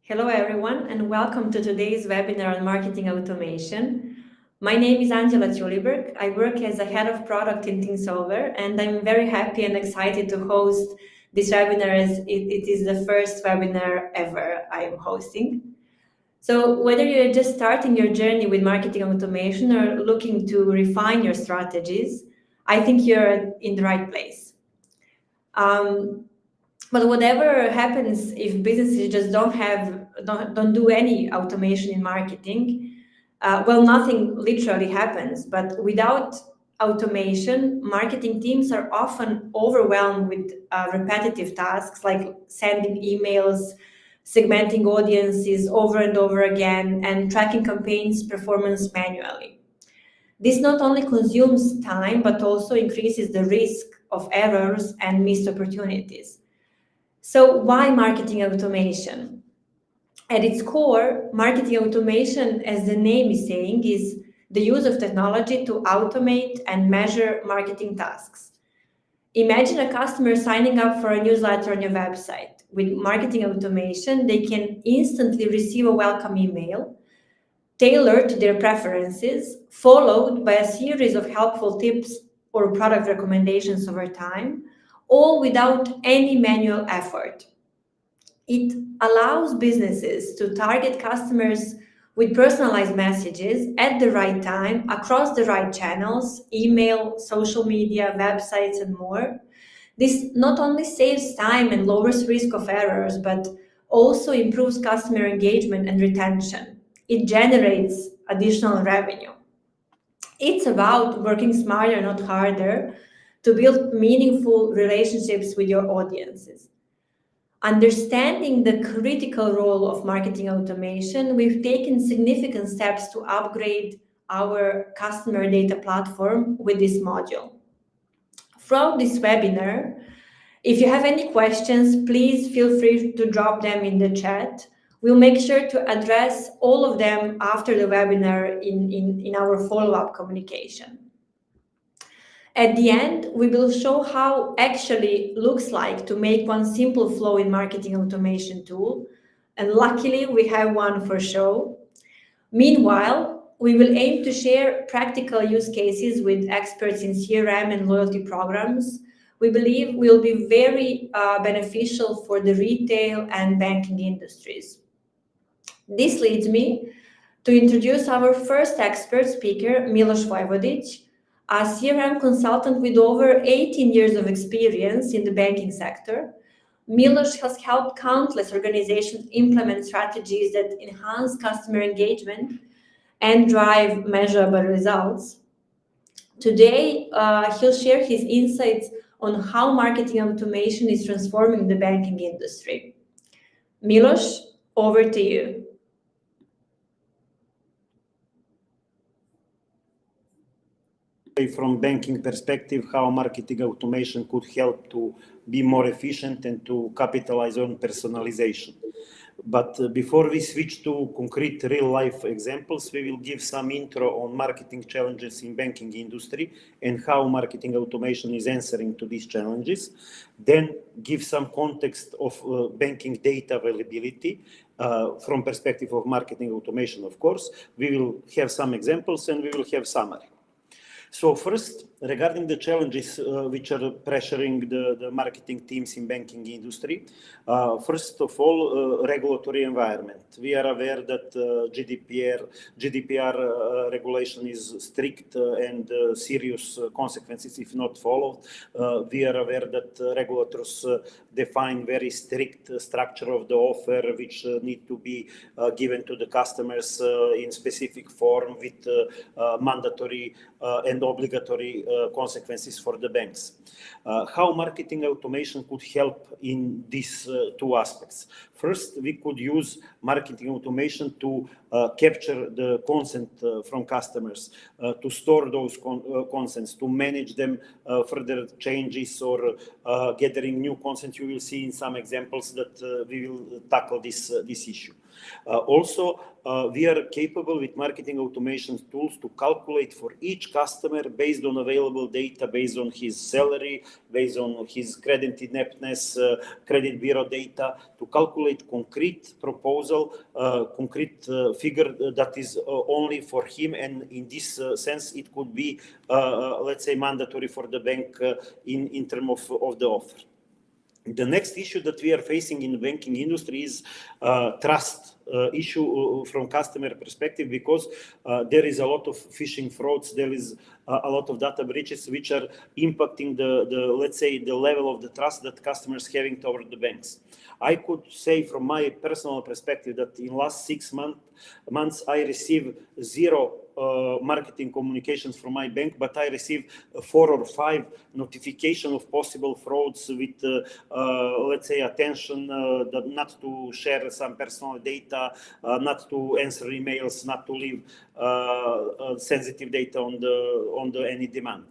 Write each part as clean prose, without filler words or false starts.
Hello, everyone, and welcome to today's webinar on marketing automation. My name is Angela Tjuliberg. I work as a head of product in ThinkSolver, and I'm very happy and excited to host this webinar as it is the first webinar ever I am hosting. So whether you're just starting your journey with marketing automation or looking to refine your strategies, I think you're in the right place. But whatever happens if businesses just don't do any automation in marketing, nothing literally happens. But without automation, marketing teams are often overwhelmed with repetitive tasks like sending emails, segmenting audiences over and over again, and tracking campaigns' performance manually. This not only consumes time, but also increases the risk of errors and missed opportunities. So why marketing automation? At its core, marketing automation, as the name is saying, is the use of technology to automate and measure marketing tasks. Imagine a customer signing up for a newsletter on your website. With marketing automation, they can instantly receive a welcome email tailored to their preferences, followed by a series of helpful tips or product recommendations over time, all without any manual effort. It allows businesses to target customers with personalized messages at the right time across the right channels, email, social media, websites, and more. This not only saves time and lowers risk of errors, but also improves customer engagement and retention. It generates additional revenue. It's about working smarter, not harder, to build meaningful relationships with your audiences. Understanding the critical role of marketing automation, we've taken significant steps to upgrade our customer data platform with this module. Throughout this webinar, if you have any questions, please feel free to drop them in the chat. We'll make sure to address all of them after the webinar in our follow-up communication. At the end, we will show how actually looks like to make one simple flow in marketing automation tool. And luckily, we have one for show. Meanwhile, we will aim to share practical use cases with experts in CRM and loyalty programs. We believe will be very beneficial for the retail and banking industries. This leads me to introduce our first expert speaker, Miloš Vojvodić, a CRM consultant with over 18 years of experience in the banking sector. Miloš has helped countless organizations implement strategies that enhance customer engagement and drive measurable results. Today, he'll share his insights on how marketing automation is transforming the banking industry. Miloš, over to you. From banking perspective, how marketing automation could help to be more efficient and to capitalize on personalization. But before we switch to concrete real-life examples, we will give some intro on marketing challenges in banking industry and how marketing automation is answering to these challenges. Then give some context of banking data availability from perspective of marketing automation, of course. We will have some examples and we will have summary. So first, regarding the challenges which are pressuring the marketing teams in banking industry, first of all, regulatory environment. We are aware that GDPR regulation is strict and serious consequences if not followed. We are aware that regulators define very strict structure of the offer which need to be given to the customers in specific form with mandatory and obligatory consequences for the banks. How marketing automation could help in these two aspects? First, we could use marketing automation to capture the consent from customers, to store those consents, to manage them, further changes or gathering new consent. You will see in some examples that we will tackle this issue. Also, we are capable with marketing automation tools to calculate for each customer based on available data, based on his salary, based on his credit indebtedness, credit bureau data, to calculate concrete proposal, concrete figure that is only for him. And in this sense, it could be, let's say, mandatory for the bank in terms of the offer. The next issue that we are facing in the banking industry is trust issue from customer perspective, because there is a lot of phishing frauds, there is a lot of data breaches which are impacting the let's say the level of the trust that customers having toward the banks. I could say from my personal perspective that in last 6 months I received zero marketing communications from my bank, but I received 4 or 5 notification of possible frauds with, let's say, attention that not to share some personal data, not to answer emails, not to leave sensitive data on the any demand.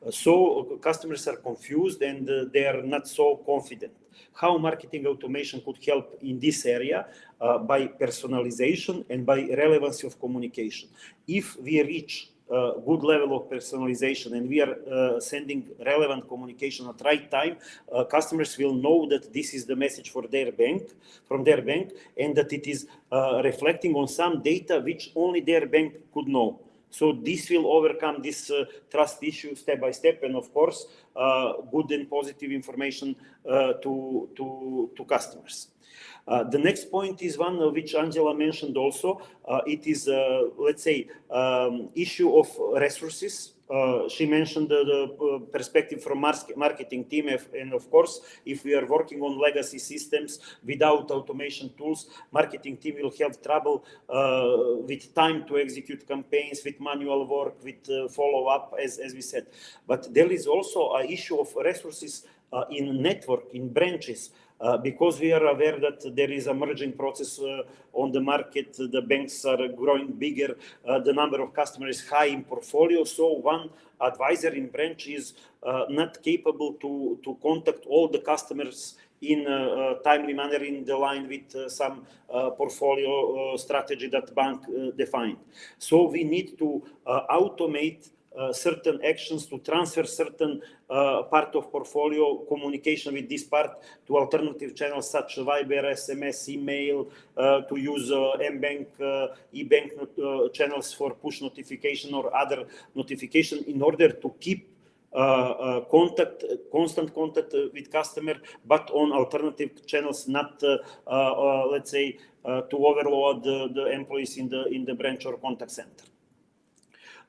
So customers are confused and they are not so confident. How marketing automation could help in this area? By personalization and by relevancy of communication. If we reach a good level of personalization and we are sending relevant communication at right time, customers will know that this is the message for their bank, from their bank, and that it is reflecting on some data which only their bank could know. So this will overcome this trust issue step by step, and of course, good and positive information to customers. The next point is one which Angela mentioned also. It is, let's say, issue of resources. She mentioned the perspective from marketing team, and of course, if we are working on legacy systems without automation tools, marketing team will have trouble with time to execute campaigns, with manual work, with follow-up, as we said. But there is also an issue of resources in network, in branches, because we are aware that there is a merging process on the market. The banks are growing bigger, the number of customers is high in portfolio, so one advisor in branch is not capable to contact all the customers in a timely manner in the line with some portfolio strategy that bank defined. So we need to automate certain actions, to transfer certain part of portfolio communication with this part to alternative channels such as Viber, SMS, email, to use mBank, eBank channels for push notification or other notification, in order to keep constant contact with customer, but on alternative channels, not let's say to overload the employees in the branch or contact center.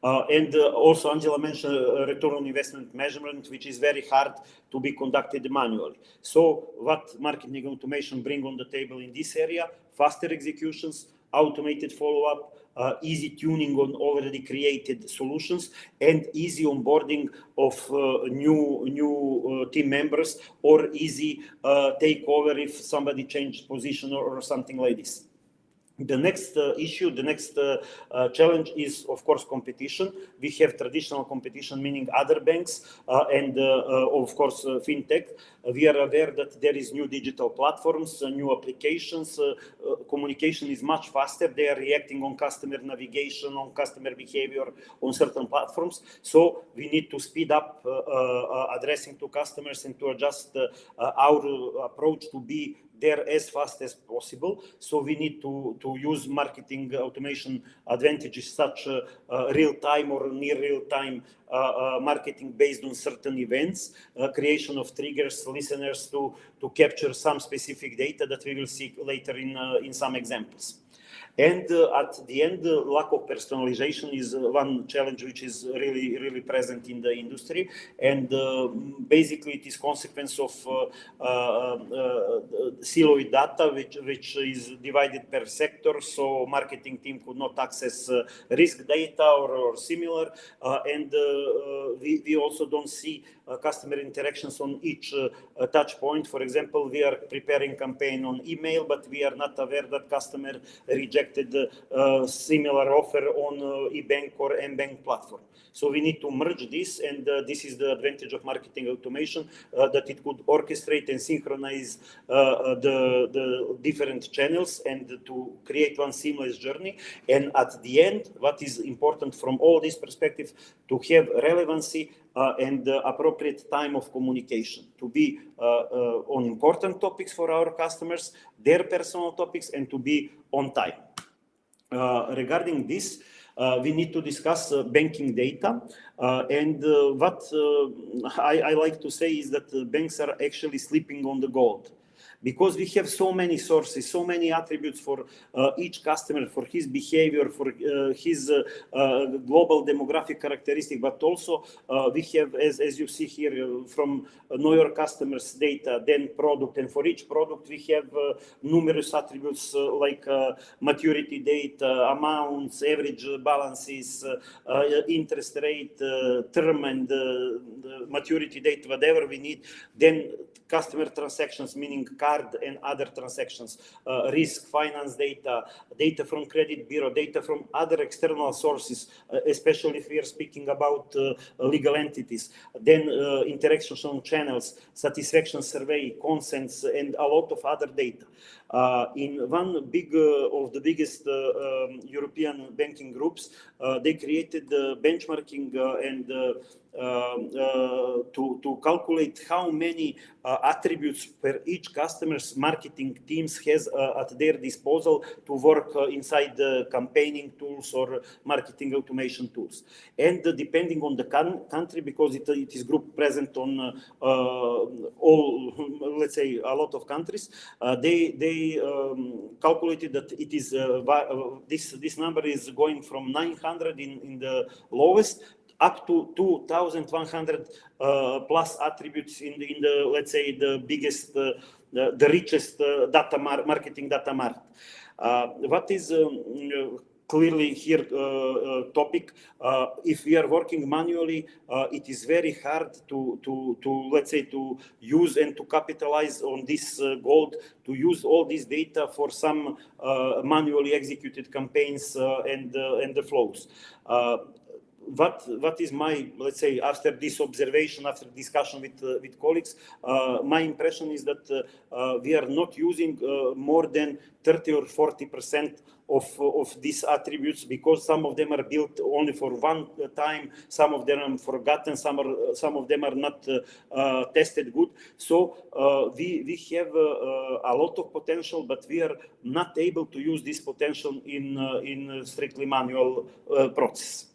And also Angela mentioned return on investment measurement, which is very hard to be conducted manually. So what marketing automation bring on the table in this area? Faster executions, automated follow-up, easy tuning on already created solutions, and easy onboarding of new team members, or easy takeover if somebody changed position or something like this. The next issue, the next challenge is, of course, competition. We have traditional competition, meaning other banks and, of course, fintech. We are aware that there is new digital platforms, new applications. Communication is much faster. They are reacting on customer navigation, on customer behavior, on certain platforms. So we need to speed up addressing to customers and to adjust our approach to be there as fast as possible. So we need to use marketing automation advantages such real-time or near real-time marketing based on certain events, creation of triggers, listeners to capture some specific data that we will see later in some examples. And at the end, lack of personalization is one challenge which is really present in the industry. And basically, it is consequence of siloed data, which is divided per sector. So marketing team could not access risk data or similar. And we also don't see customer interactions on each touch point. For example, we are preparing campaign on email, but we are not aware that customer rejected similar offer on eBank or mBank platform. So we need to merge this, and this is the advantage of marketing automation, that it could orchestrate and synchronize the different channels and to create one seamless journey. And at the end, what is important from all these perspectives, to have relevancy and appropriate time of communication, to be on important topics for our customers, their personal topics, and to be on time. Regarding this, we need to discuss banking data, and what I like to say is that banks are actually sleeping on the gold, because we have so many sources, so many attributes for each customer, for his behavior, for his global demographic characteristic, but also we have, as you see here, from know your customers data, then product, and for each product we have numerous attributes like maturity date, amounts, average balances, interest rate, term, and maturity date, whatever we need. Then customer transactions, meaning card and other transactions, risk, finance data, data from credit bureau, data from other external sources, especially if we are speaking about legal entities, then interactions on channels, satisfaction survey, consents, and a lot of other data. In one of the biggest European banking groups, they created benchmarking and to calculate how many attributes per each customer's marketing teams has at their disposal to work inside the campaigning tools or marketing automation tools. And depending on the country, because it is group present on all, let's say, a lot of countries, they calculated that it is this number is going from 900 in the lowest up to 2,100 plus attributes in the let's say the biggest, the richest marketing data mart. What is clearly here topic, if we are working manually, it is very hard to let's say to use and to capitalize on this gold, to use all this data for some manually executed campaigns and the flows. What is my, let's say, after this observation, after discussion with colleagues, my impression is that we are not using more than 30 or 40% of these attributes, because some of them are built only for one time, some of them are forgotten, some of them are not tested good. So we have a lot of potential, but we are not able to use this potential in strictly manual process.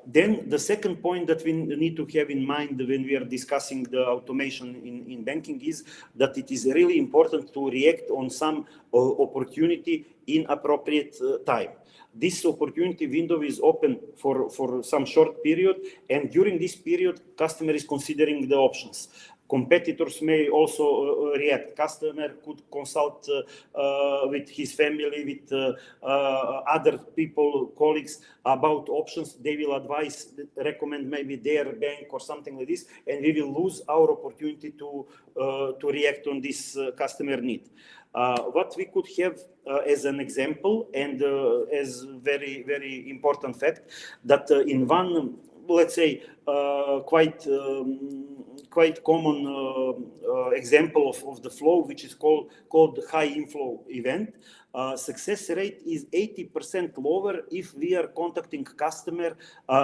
Then the second point that we need to have in mind when we are discussing the automation in banking is that it is really important to react on some opportunity in appropriate time. This opportunity window is open for some short period, and during this period, customer is considering the options. Competitors may also react. Customer could consult with his family, with other people, colleagues about options. They will advise, recommend maybe their bank or something like this, and we will lose our opportunity to react on this customer need. What we could have as an example, and as very, very important fact, that in one, let's say, quite common example of the flow, which is called high inflow event, success rate is 80% lower if we are contacting customer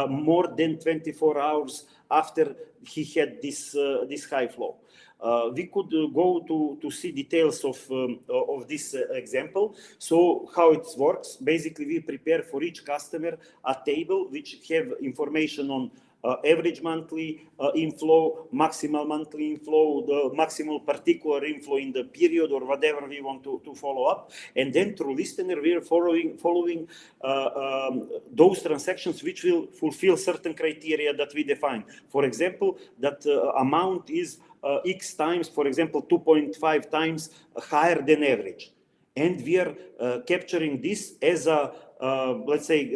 more than 24 hours after he had this high flow. We could go to see details of this example. So how it works, basically we prepare for each customer a table which have information on average monthly inflow, maximal monthly inflow, the maximal particular inflow in the period, or whatever we want to follow up. And then through Listener, we are following those transactions which will fulfill certain criteria that we define. For example, that amount is X times, for example, 2.5 times higher than average. And we are capturing this as a let's say,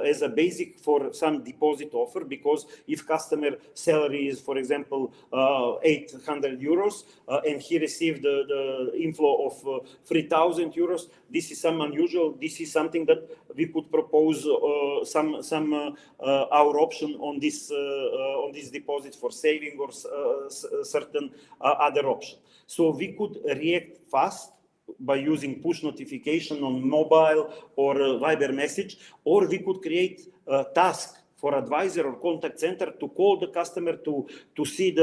as a basic for some deposit offer, because if customer salary is, for example, 800 euros, and he received the inflow of 3,000 euros, this is some unusual. This is something that we could propose our option on this deposit for saving or certain other option. So we could react fast by using push notification on mobile or Viber message, or we could create a task for advisor or contact center to call the customer to see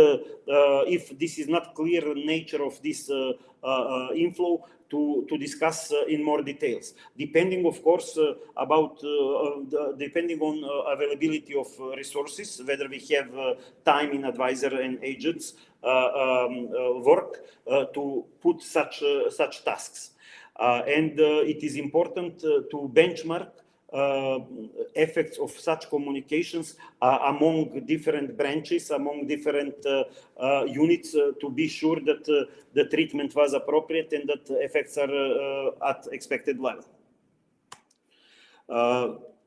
if this is not clear nature of this inflow, to discuss in more details, depending, of course, depending on availability of resources, whether we have time in advisor and agents work to put such tasks. And it is important to benchmark effects of such communications among different branches, among different units, to be sure that the treatment was appropriate and that effects are at expected level.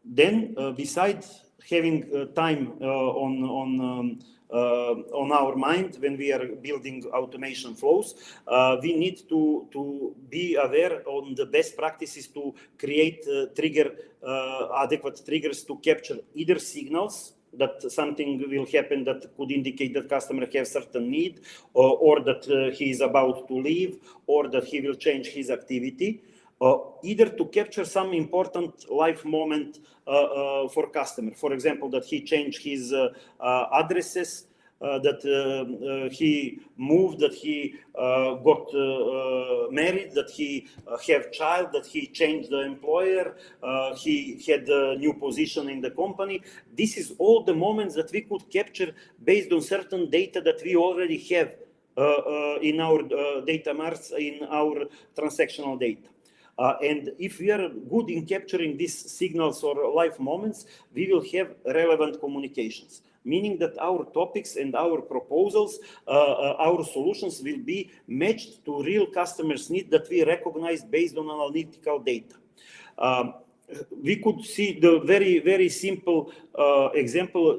Then, besides having time on our mind when we are building automation flows, we need to be aware on the best practices to create adequate triggers to capture either signals that something will happen that could indicate that customer has certain need, or that he is about to leave, or that he will change his activity. Either to capture some important life moment for customer. For example, that he changed his addresses, that he moved, that he got married, that he have child, that he changed the employer, he had a new position in the company. This is all the moments that we could capture based on certain data that we already have in our data marts, in our transactional data. And if we are good in capturing these signals or life moments, we will have relevant communications, meaning that our topics and our proposals, our solutions will be matched to real customers' needs that we recognize based on analytical data. We could see the very, very simple example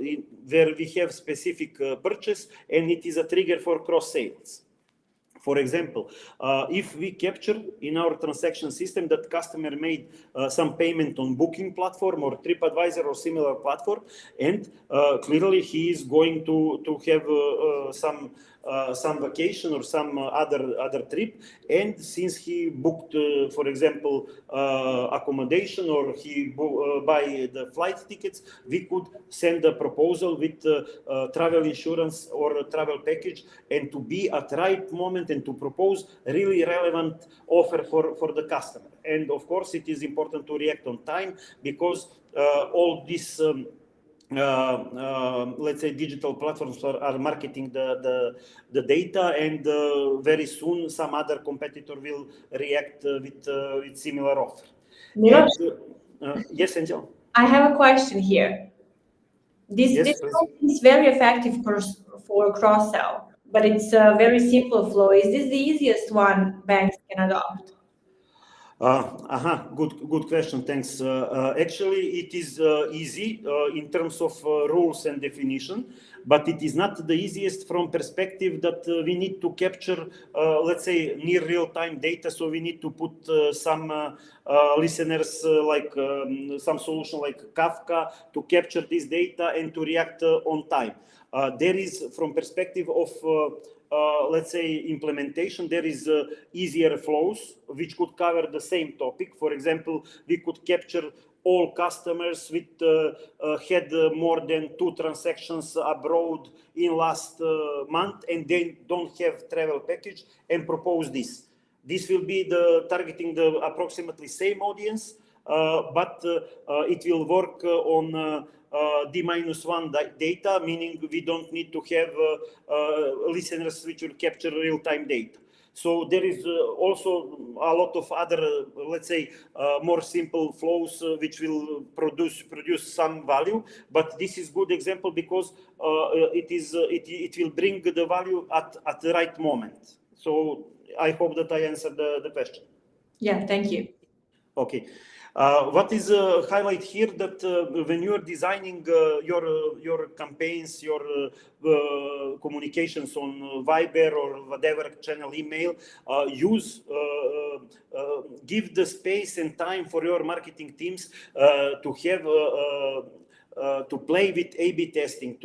where we have specific purchase and it is a trigger for cross sales. For example, if we capture in our transaction system that customer made some payment on booking platform or TripAdvisor or similar platform, and clearly he is going to have some vacation or some other trip, and since he booked, for example, accommodation, or he buy the flight tickets, we could send a proposal with travel insurance or travel package, and to be at right moment and to propose really relevant offer for the customer. And of course, it is important to react on time, because all these let's say digital platforms are marketing the data, and very soon some other competitor will react with similar offer. Yes, Angel? I have a question here. This is very effective for cross-sell, but it's a very simple flow. Is this the easiest one banks can adopt? Good question. Thanks. Actually, it is easy in terms of rules and definition, but it is not the easiest from perspective that we need to capture, let's say, near real-time data. So we need to put some listeners, like some solution like Kafka, to capture this data and to react on time. There is, from perspective of let's say implementation, there is easier flows which could cover the same topic. For example, we could capture all customers with had more than 2 transactions abroad in last month, and they don't have travel package, and propose this. This will be targeting the approximately same audience, but it will work on D-1 data, meaning we don't need to have listeners which will capture real-time data. So there is also a lot of other, let's say, more simple flows which will produce some value. But this is good example because it will bring the value at the right moment. So I hope that I answered the question. Yeah, thank you. Okay. What is highlight here that when you are designing your campaigns, your communications on Viber or whatever channel, email, give the space and time for your marketing teams to have to play with A/B testing,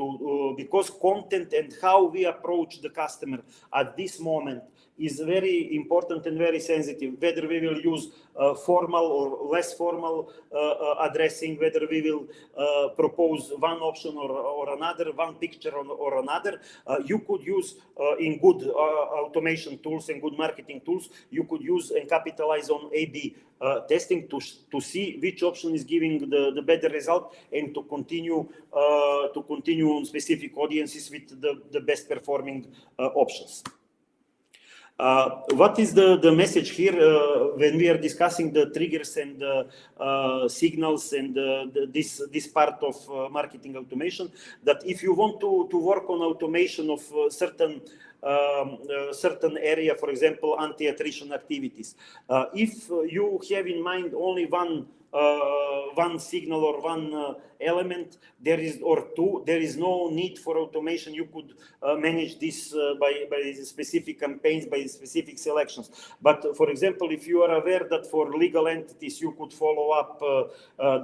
because content and how we approach the customer at this moment is very important and very sensitive. Whether we will use formal or less formal addressing, whether we will propose one option or another, one picture or another. You could use in good automation tools and good marketing tools, you could use and capitalize on A/B testing to see which option is giving the better result, and to continue on specific audiences with the best performing options. What is the message here when we are discussing the triggers and signals and this part of marketing automation? That if you want to work on automation of certain area, for example, anti-attrition activities, if you have in mind only one signal or one element, there is no need for automation. You could manage this by specific campaigns, by specific selections. But for example, if you are aware that for legal entities you could follow up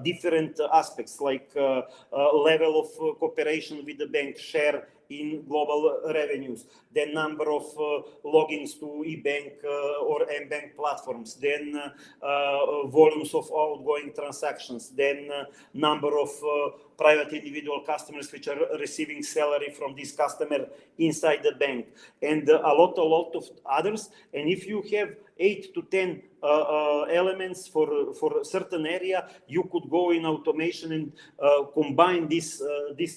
different aspects like level of cooperation with the bank, share in global revenues, then number of logins to eBank or mBank platforms, then volumes of outgoing transactions, then number of private individual customers which are receiving salary from this customer inside the bank, and a lot of others. And if you have 8 to 10 elements for a certain area, you could go in automation and combine these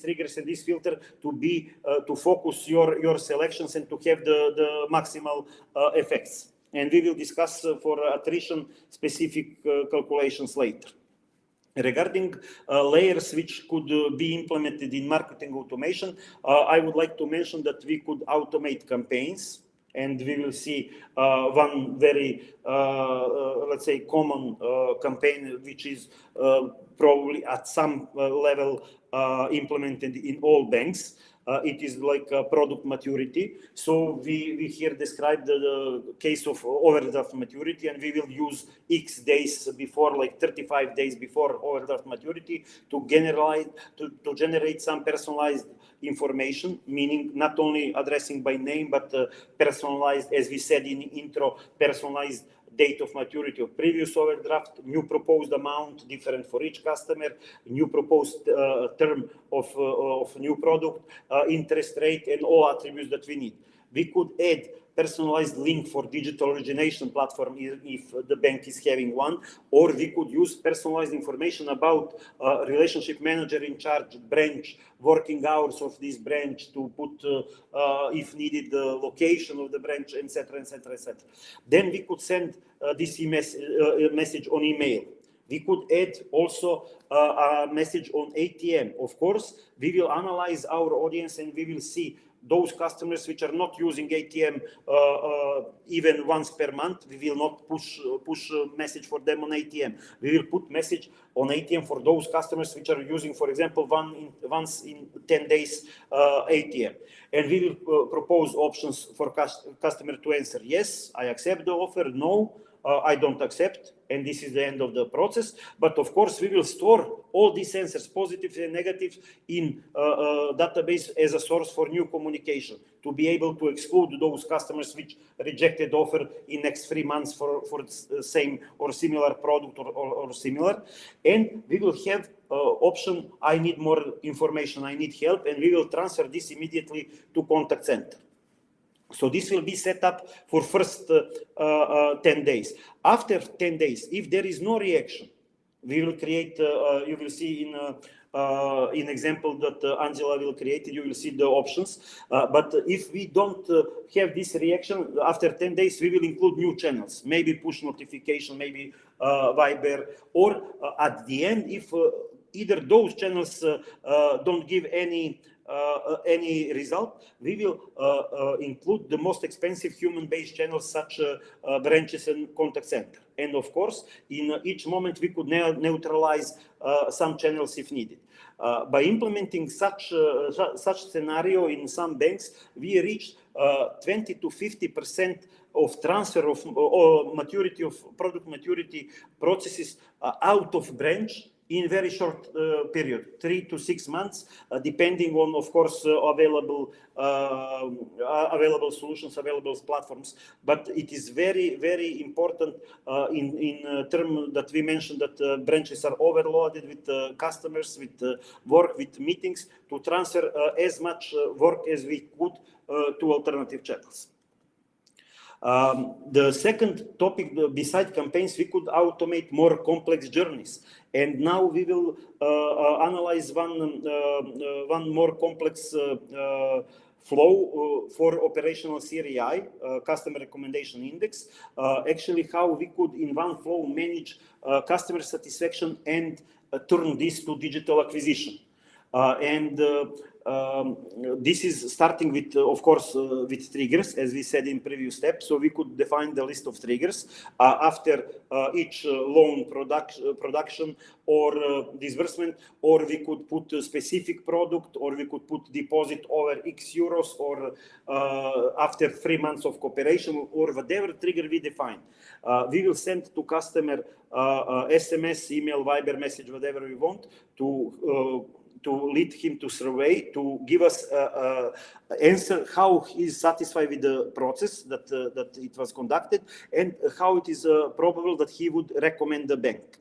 triggers and this filter to focus your selections and to have the maximal effects. And we will discuss for attrition specific calculations later. Regarding layers which could be implemented in marketing automation, I would like to mention that we could automate campaigns. And we will see one very, let's say, common campaign, which is probably at some level implemented in all banks. It is like product maturity. So we here describe the case of overdraft maturity, and we will use X days before, like 35 days before overdraft maturity, to generate some personalized information, meaning not only addressing by name, but personalized, as we said in intro, personalized date of maturity of previous overdraft, new proposed amount, different for each customer, new proposed term of new product, interest rate, and all attributes that we need. We could add personalized link for digital origination platform if the bank is having one, or we could use personalized information about relationship manager in charge, branch, working hours of this branch, to put, if needed, the location of the branch, etc., etc., etc. Then we could send this message on email. We could add also a message on ATM. Of course, we will analyze our audience and we will see those customers which are not using ATM even once per month. We will not push a message for them on ATM. We will put message on ATM for those customers which are using, for example, once in 10 days ATM. And we will propose options for customer to answer. Yes, I accept the offer. No, I don't accept, and this is the end of the process. But of course, we will store all these answers, positives and negatives, in database as a source for new communication, to be able to exclude those customers which rejected offer in next 3 months for the same or similar product or similar. And we will have option, I need more information, I need help, and we will transfer this immediately to contact center. So this will be set up for first 10 days. After 10 days, if there is no reaction, we will create, you will see in example that Angela will create, you will see the options. But if we don't have this reaction, after 10 days, we will include new channels, maybe push notification, maybe Viber, or at the end, if either those channels don't give any any result, we will include the most expensive human-based channels such branches and contact center. And of course, in each moment, we could neutralize some channels if needed. By implementing such scenario in some banks, we reached 20 to 50% of transfer of maturity of product maturity processes out of branch in very short period, 3 to 6 months, depending on, of course, available solutions, available platforms. But it is very, very important in term that we mentioned that branches are overloaded with customers, with work, with meetings, to transfer as much work as we could to alternative channels. The second topic, beside campaigns, we could automate more complex journeys. And now we will analyze one more complex flow for operational CRI, Customer Recommendation Index. Actually, how we could in one flow manage customer satisfaction and turn this to digital acquisition. This is starting with, of course, with triggers, as we said in previous steps. So we could define the list of triggers after each loan production or disbursement, or we could put a specific product, or we could put deposit over X euros, or after 3 months of cooperation, or whatever trigger we define. We will send to customer SMS, email, Viber message, whatever we want to lead him to survey, to give us answer how he is satisfied with the process that it was conducted, and how it is probable that he would recommend the bank.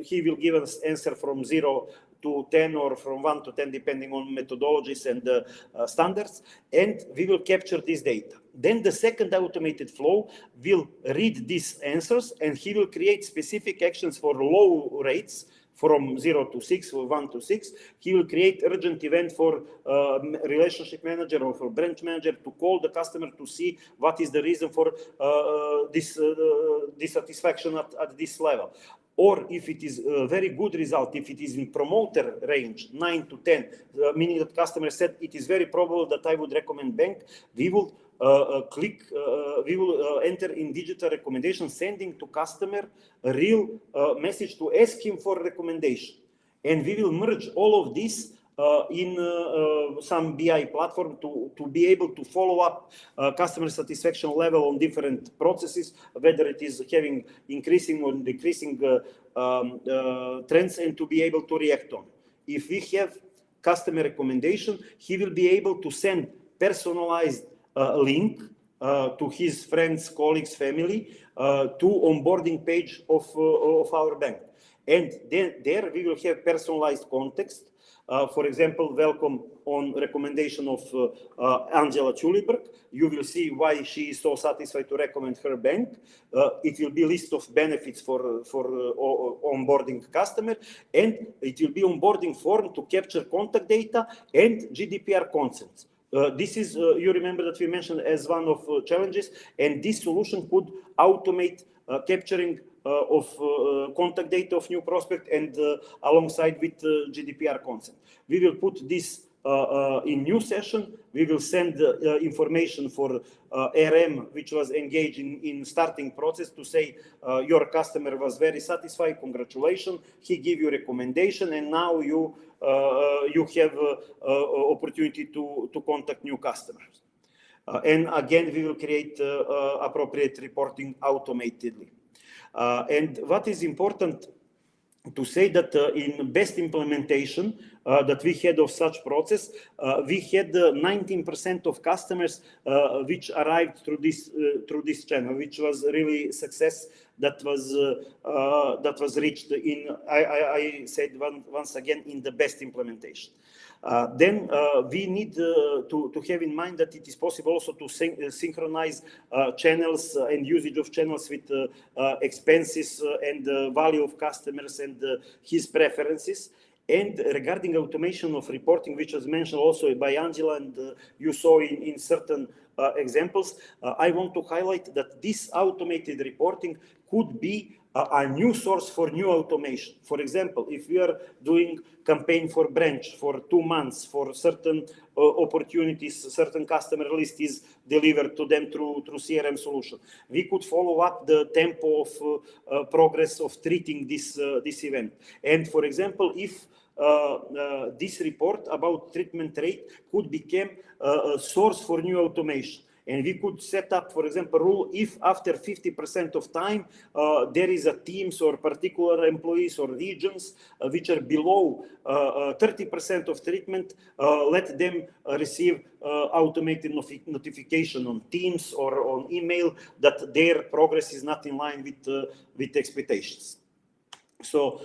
He will give us answer from 0 to 10 or from 1 to 10, depending on methodologies and standards, and we will capture this data. Then the second automated flow will read these answers, and he will create specific actions for low rates, from 0 to 6 or 1 to 6. He will create urgent event for relationship manager or for branch manager to call the customer to see what is the reason for this dissatisfaction at this level. Or if it is a very good result, if it is in promoter range, 9 to 10, meaning that customer said it is very probable that I would recommend bank, we will we will enter in digital recommendation, sending to customer a real message to ask him for recommendation. And we will merge all of this in some BI platform to be able to follow up customer satisfaction level on different processes, whether it is having increasing or decreasing trends, and to be able to react on. If we have customer recommendation, he will be able to send personalized link to his friends, colleagues, family, to onboarding page of our bank. And then there we will have personalized context. For example, welcome on recommendation of Angela Chuliberg. You will see why she is so satisfied to recommend her bank. It will be a list of benefits for onboarding customer, and it will be onboarding form to capture contact data and GDPR consents. This is, you remember that we mentioned as one of challenges, and this solution could automate capturing of contact data of new prospect and alongside with GDPR consent. We will put this in new session. We will send information for RM, which was engaged in starting process, to say your customer was very satisfied, congratulations, he gave you recommendation, and now you have opportunity to contact new customers. And again, we will create appropriate reporting automatically. And what is important to say that in best implementation that we had of such process, we had 19% of customers which arrived through this channel, which was really success that was reached in, I said once again, in the best implementation. Then we need to have in mind that it is possible also to synchronize channels and usage of channels with expenses and value of customers and his preferences. And regarding automation of reporting, which was mentioned also by Angela, and you saw in certain examples, I want to highlight that this automated reporting could be a new source for new automation. For example, if we are doing campaign for branch for 2 months for certain opportunities, certain customer list is delivered to them through CRM solution, we could follow up the tempo of progress of treating this event. And for example, if this report about treatment rate could become a source for new automation. And we could set up, for example, rule if after 50% of time there is a teams or particular employees or regions which are below 30% of treatment, let them receive automated notification on Teams or on email that their progress is not in line with expectations. So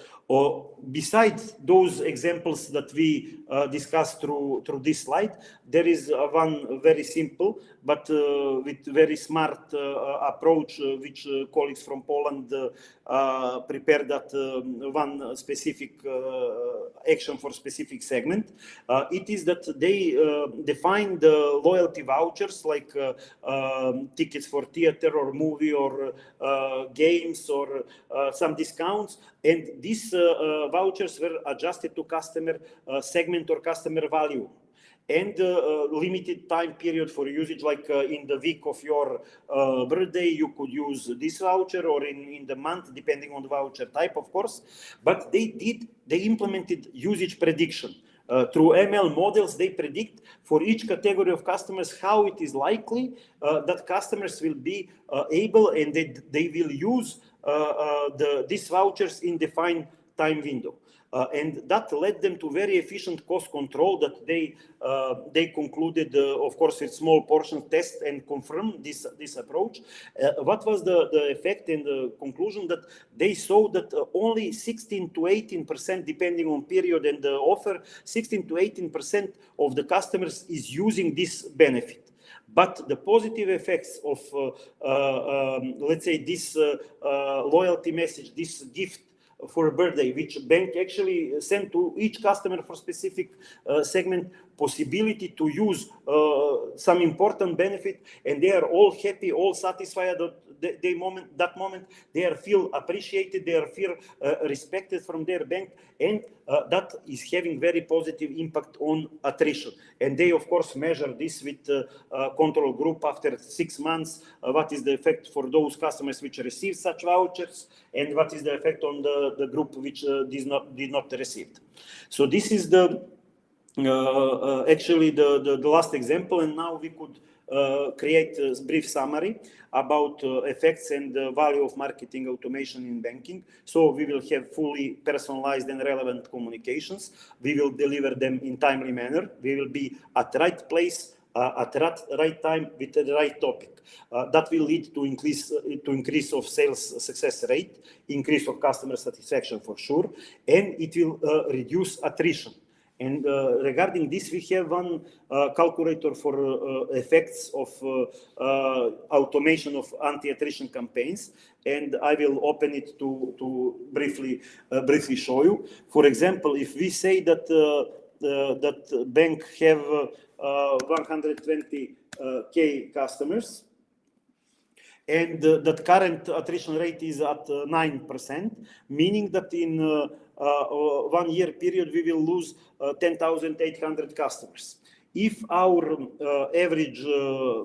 besides those examples that we discussed through this slide, there is one very simple but with very smart approach which colleagues from Poland prepared that one specific action for specific segment. It is that they define the loyalty vouchers like tickets for theater or movie or games or some discounts, and these vouchers were adjusted to customer segment or customer value, and limited time period for usage, like in the week of your birthday you could use this voucher, or in the month, depending on the voucher type, of course. But they implemented usage prediction. Through ML models, they predict for each category of customers how it is likely that customers will be able, and they will use these vouchers in defined time window. And that led them to very efficient cost control that they concluded, of course, with small portion test and confirmed this approach. What was the effect and the conclusion? That they saw that only 16 to 18%, depending on period and the offer, 16 to 18% of the customers is using this benefit. But the positive effects of, let's say, this loyalty message, this gift for a birthday, which bank actually sent to each customer for specific segment, possibility to use some important benefit, and they are all happy, all satisfied that moment they are feel appreciated, they are feel respected from their bank, and that is having very positive impact on attrition. And they of course measure this with control group after 6 months, what is the effect for those customers which receive such vouchers, and what is the effect on the group which did not receive. So this is the actually the last example, and now we could create a brief summary about effects and the value of marketing automation in banking. So we will have fully personalized and relevant communications. We will deliver them in timely manner. We will be at the right place, at the right time, with the right topic. That will lead to increase of sales success rate, increase of customer satisfaction for sure, and it will reduce attrition. And regarding this, we have one calculator for effects of automation of anti-attrition campaigns, and I will open it to briefly show you. For example, if we say that that bank have 120K customers, and that current attrition rate is at 9%, meaning that in 1 year period we will lose 10,800 customers. If our average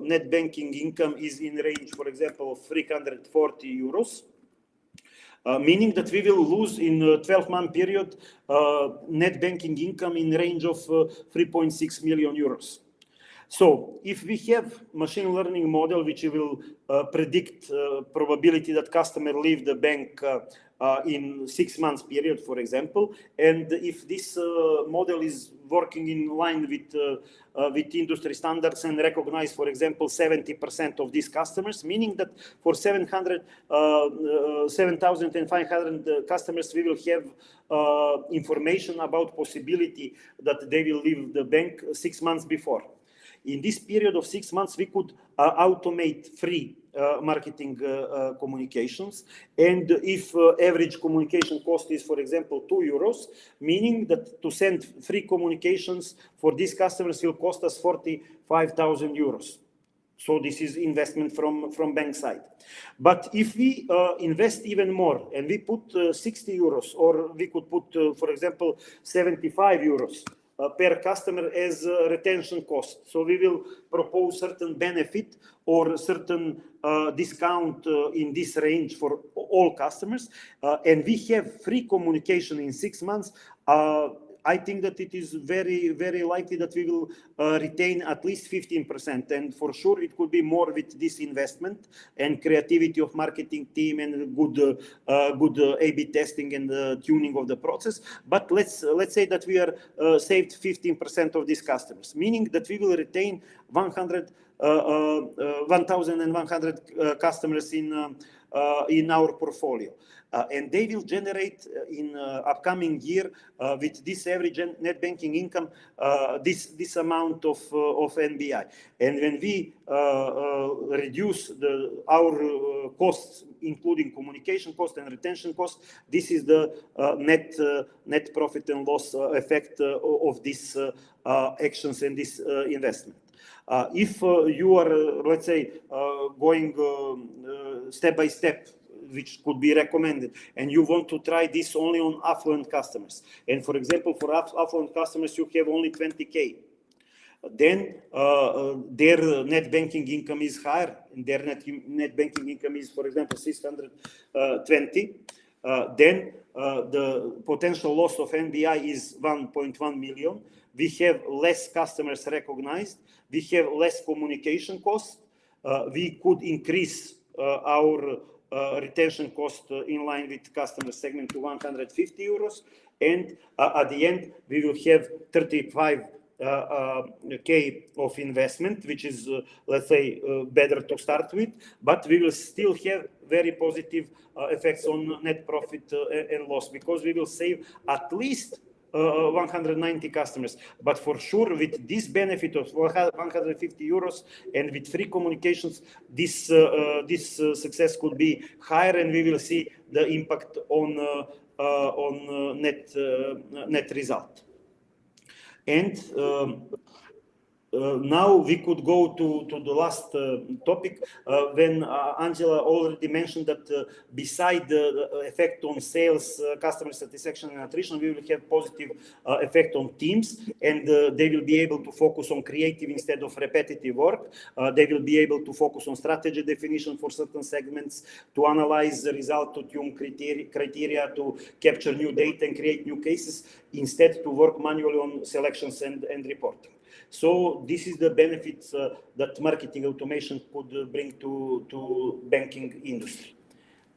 net banking income is in range, for example, of 340 euros, meaning that we will lose in a 12-month period net banking income in range of 3.6 million euros. So if we have machine learning model which will predict probability that customer leave the bank in 6 months period, for example, and if this model is working in line with industry standards and recognize, for example, 70% of these customers, meaning that for 7,500 customers, we will have information about possibility that they will leave the bank 6 months before. In this period of 6 months, we could automate free marketing communications. And if average communication cost is, for example, 2 euros, meaning that to send free communications for these customers will cost us 45,000 euros. So this is investment from bank side. But if we invest even more and we put 60 euros, or we could put, for example, 75 euros per customer as retention cost. So we will propose certain benefit or certain discount in this range for all customers. And we have free communication in 6 months. I think that it is very, very likely that we will retain at least 15%. And for sure, it could be more with this investment and creativity of marketing team and good A/B testing and tuning of the process. But let's say that we are saved 15% of these customers, meaning that we will retain 1,100 customers in our portfolio. And they will generate in upcoming year with this average net banking income this amount of NBI. And when we reduce our costs, including communication cost and retention cost, this is the net profit and loss effect of these actions and this investment. If you are, let's say, going step by step, which could be recommended, and you want to try this only on affluent customers, and for example, for affluent customers, you have only 20K, then their net banking income is higher, and their net banking income is, for example, 620, then the potential loss of NBI is 1.1 million. We have less customers recognized. We have less communication cost. We could increase our retention cost in line with customer segment to 150 euros. And at the end, we will have 35K of investment, which is, let's say, better to start with, but we will still have very positive effects on net profit and loss, because we will save at least 190 customers. But for sure, with this benefit of 150 euros and with free communications, this success could be higher, and we will see the impact on net result. And now we could go to the last topic, when Angela already mentioned that beside the effect on sales, customer satisfaction and attrition, we will have positive effect on teams, and they will be able to focus on creative instead of repetitive work. They will be able to focus on strategy definition for certain segments, to analyze the result, to tune criteria, to capture new data and create new cases, instead to work manually on selections and reporting. So this is the benefits that marketing automation could bring to banking industry.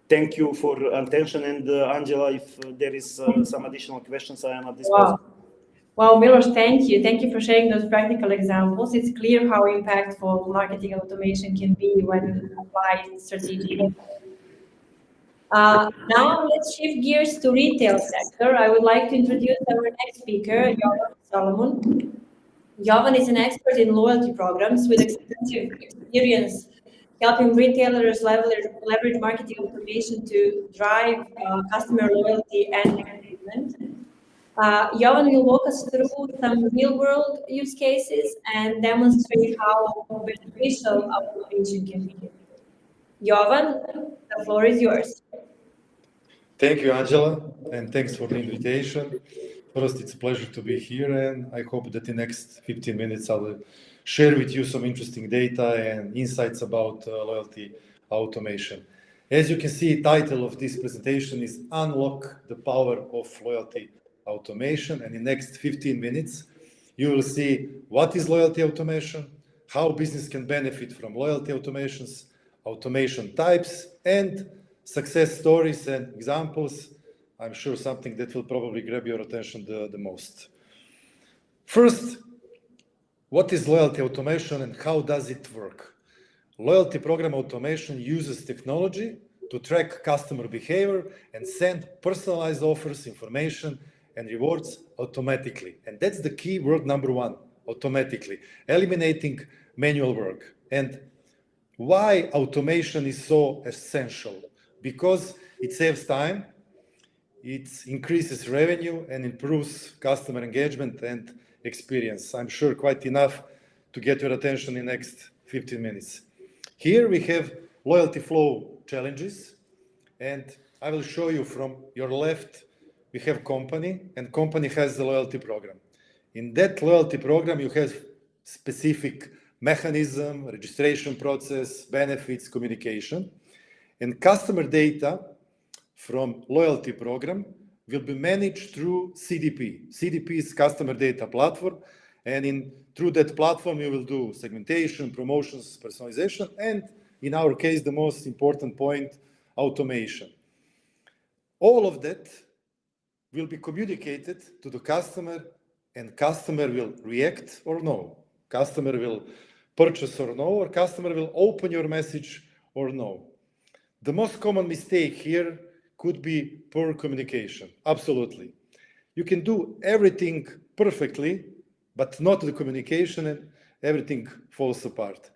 Thank you for attention, and Angela, if there is some additional questions, I am at disposal. Wow, Milos, thank you. Thank you for sharing those practical examples. It's clear how impactful marketing automation can be when applied strategically. Now let's shift gears to retail sector. I would like to introduce our next speaker, Jovan Solomon. Jovan is an expert in loyalty programs with extensive experience helping retailers leverage marketing automation to drive customer loyalty and engagement. Jovan will walk us through some real-world use cases and demonstrate how beneficial automation can be. Jovan, the floor is yours. Thank you, Angela, and thanks for the invitation. First, it's a pleasure to be here, and I hope that in the next 15 minutes I will share with you some interesting data and insights about loyalty automation. As you can see, the title of this presentation is Unlock the Power of Loyalty Automation, and in the next 15 minutes you will see what is loyalty automation, how business can benefit from loyalty automations, automation types, and success stories and examples. I'm sure something that will probably grab your attention the most. First, what is loyalty automation and how does it work? Loyalty program automation uses technology to track customer behavior and send personalized offers, information, and rewards automatically. And that's the key word number one, automatically, eliminating manual work. And why automation is so essential? Because it saves time, it increases revenue, and improves customer engagement and experience. I'm sure quite enough to get your attention in the next 15 minutes. Here we have loyalty flow challenges, and I will show you from your left, we have company, and company has the loyalty program. In that loyalty program, you have specific mechanism, registration process, benefits, communication, and customer data from loyalty program will be managed through CDP. CDP is customer data platform, and through that platform, you will do segmentation, promotions, personalization, and in our case, the most important point, automation. All of that will be communicated to the customer, and customer will react or no. Customer will purchase or no, or customer will open your message or no. The most common mistake here could be poor communication. Absolutely. You can do everything perfectly, but not the communication, and everything falls apart.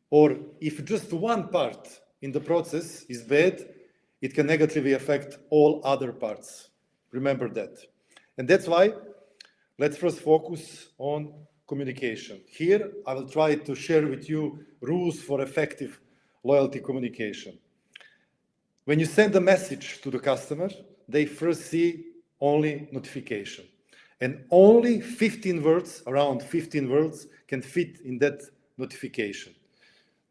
Or if just one part in the process is bad, it can negatively affect all other parts. Remember that. And that's why let's first focus on communication. Here, I will try to share with you rules for effective loyalty communication. When you send a message to the customer, they first see only notification. And only 15 words, around 15 words, can fit in that notification.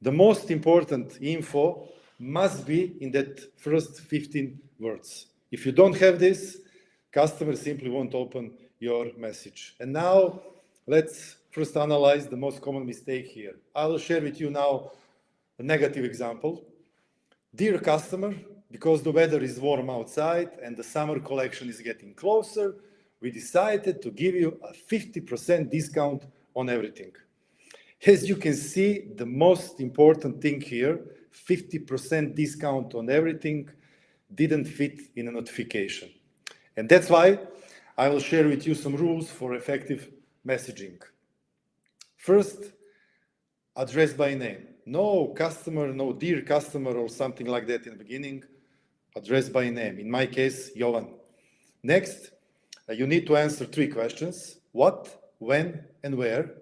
The most important info must be in that first 15 words. If you don't have this, customer simply won't open your message. And now, let's first analyze the most common mistake here. I will share with you now a negative example. Dear customer, because the weather is warm outside and the summer collection is getting closer, we decided to give you a 50% discount on everything. As you can see, the most important thing here, 50% discount on everything, didn't fit in a notification. And that's why I will share with you some rules for effective messaging. First, address by name. No customer, no dear customer or something like that in the beginning. Address by name. In my case, Jovan. Next, you need to answer 3 questions. What, when, and where.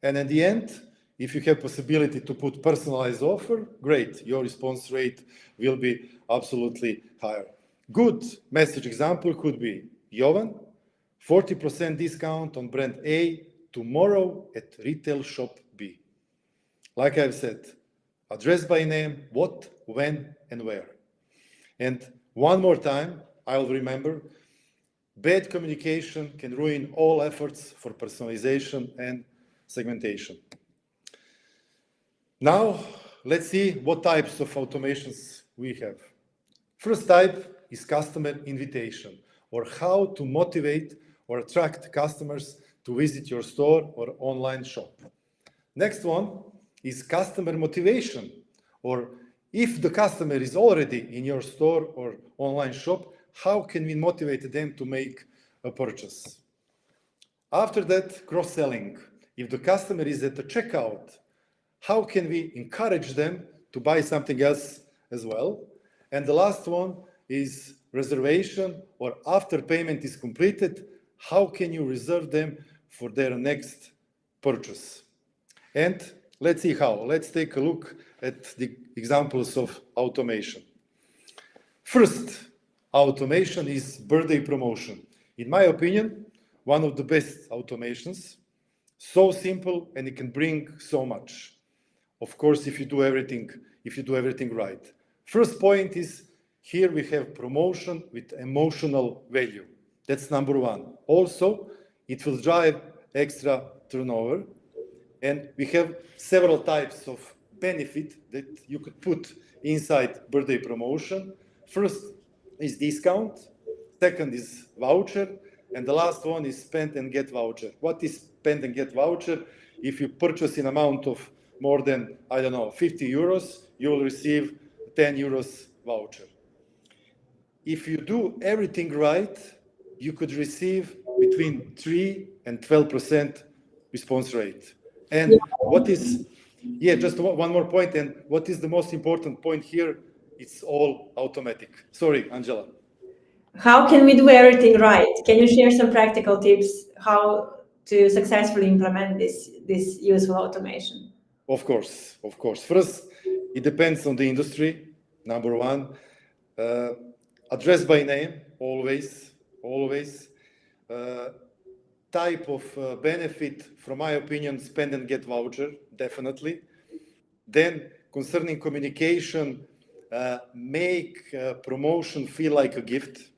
And at the end, if you have possibility to put personalized offer, great. Your response rate will be absolutely higher. Good message example could be, Jovan, 40% discount on brand A tomorrow at retail shop B. Like I've said, address by name, what, when, and where. And one more time, I'll remember, bad communication can ruin all efforts for personalization and segmentation. Now, let's see what types of automations we have. First type is customer invitation, or how to motivate or attract customers to visit your store or online shop. Next one is customer motivation, or if the customer is already in your store or online shop, how can we motivate them to make a purchase? After that, cross-selling. If the customer is at the checkout, how can we encourage them to buy something else as well? And the last one is reservation, or after payment is completed, how can you reserve them for their next purchase? And let's see how. Let's take a look at the examples of automation. First, automation is birthday promotion. In my opinion, one of the best automations. So simple, and it can bring so much. Of course, if you do everything right. First point is, here we have promotion with emotional value. That's number one. Also, it will drive extra turnover. And we have several types of benefit that you could put inside birthday promotion. First is discount. Second is voucher. And the last one is spend and get voucher. What is spend and get voucher? If you purchase in amount of more than, 50 euros, you will receive 10 euros voucher. If you do everything right, you could receive between 3 and 12% response rate. And what is, just one more point, and what is the most important point here? It's all automatic. Sorry, Angela. How can we do everything right? Can you share some practical tips how to successfully implement this useful automation? Of course. First, it depends on the industry. Number one, address by name, always. Type of benefit, from my opinion, spend and get voucher, definitely. Then, concerning communication, make promotion feel like a gift.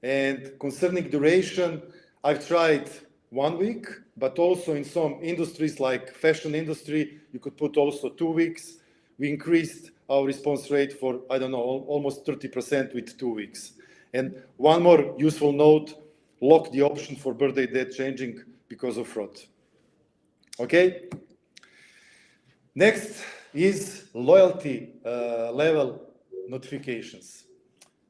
And concerning duration, I've tried 1 week, but also in some industries like fashion industry, you could put also 2 weeks. We increased our response rate for, I don't know, almost 30% with 2 weeks. And one more useful note, lock the option for birthday date changing because of fraud. Okay? Next is loyalty level notifications.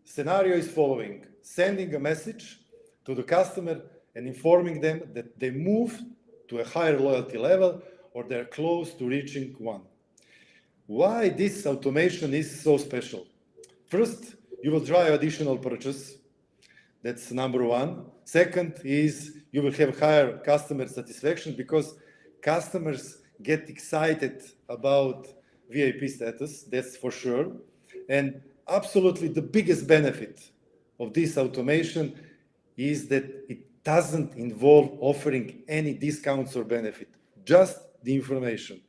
Scenario is following: sending a message to the customer and informing them that they move to a higher loyalty level or they're close to reaching one. Why this automation is so special? First, you will drive additional purchase. That's number one. Second is you will have higher customer satisfaction because customers get excited about VIP status, that's for sure. And absolutely the biggest benefit of this automation is that it doesn't involve offering any discounts or benefit, just the information.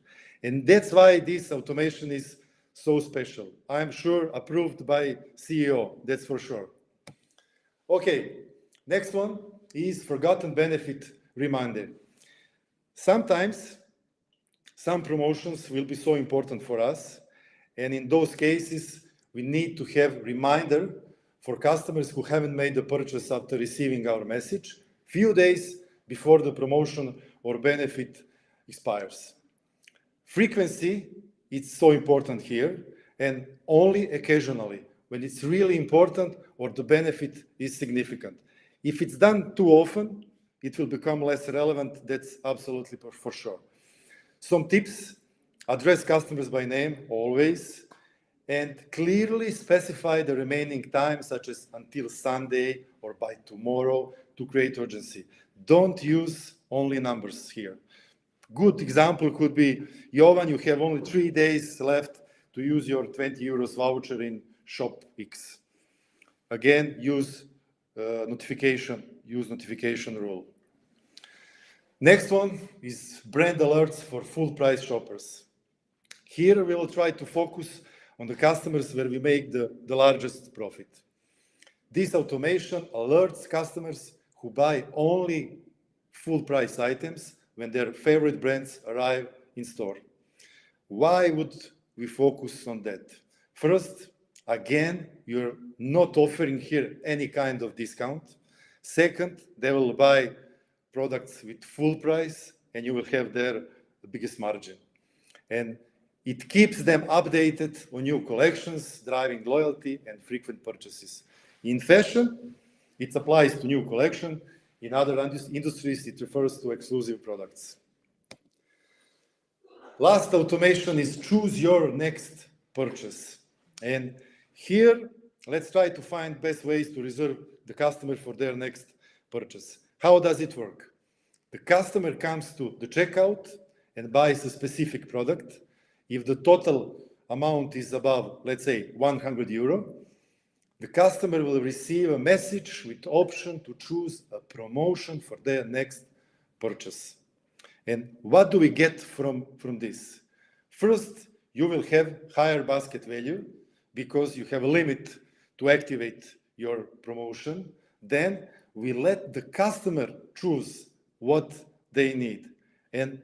And that's why this automation is so special. I'm sure approved by CEO, that's for sure. Okay, next one is forgotten benefit reminder. Sometimes some promotions will be so important for us, and in those cases, we need to have reminder for customers who haven't made the purchase after receiving our message, few days before the promotion or benefit expires. Frequency is so important here, and only occasionally, when it's really important or the benefit is significant. If it's done too often, it will become less relevant, that's absolutely for sure. Some tips: address customers by name, always, and clearly specify the remaining time, such as until Sunday or by tomorrow, to create urgency. Don't use only numbers here. Good example could be, Jovan, you have only 3 days left to use your 20 euros voucher in shop X. Again, use notification rule. Next one is brand alerts for full price shoppers. Here we will try to focus on the customers where we make the largest profit. This automation alerts customers who buy only full price items when their favorite brands arrive in store. Why would we focus on that? First, again, you're not offering here any kind of discount. Second, they will buy products with full price and you will have there the biggest margin. And it keeps them updated on new collections, driving loyalty and frequent purchases. In fashion, it applies to new collection. In other industries, it refers to exclusive products. Last automation is choose your next purchase. And here, let's try to find best ways to reserve the customer for their next purchase. How does it work? The customer comes to the checkout and buys a specific product. If the total amount is above, let's say, 100 euro, the customer will receive a message with option to choose a promotion for their next purchase. And what do we get from this? First, you will have higher basket value because you have a limit to activate your promotion. Then we let the customer choose what they need. And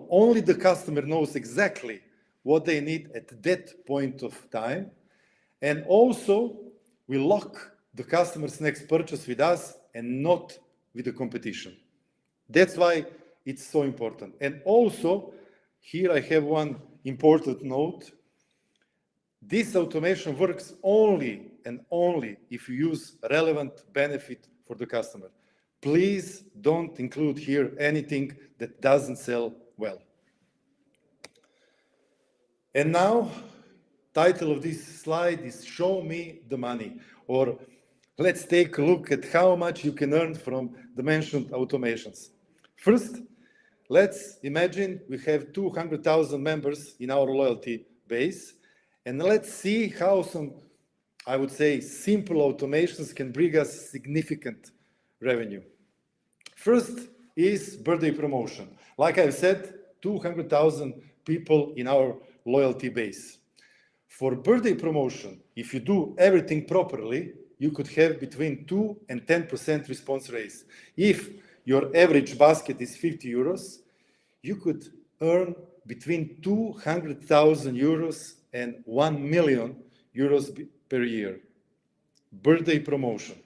only the customer knows exactly what they need at that point of time. And also, we lock the customer's next purchase with us and not with the competition. That's why it's so important. And also, here I have one important note. This automation works only and only if you use relevant benefit for the customer. Please don't include here anything that doesn't sell well. And now, title of this slide is Show Me the Money, or let's take a look at how much you can earn from the mentioned automations. First, let's imagine we have 200,000 members in our loyalty base, and let's see how some, I would say, simple automations can bring us significant revenue. First is birthday promotion. Like I've said, 200,000 people in our loyalty base. For birthday promotion, if you do everything properly, you could have between 2 and 10% response rates. If your average basket is 50 euros, you could earn between 200,000 euros and 1 million euros per year. Birthday promotion.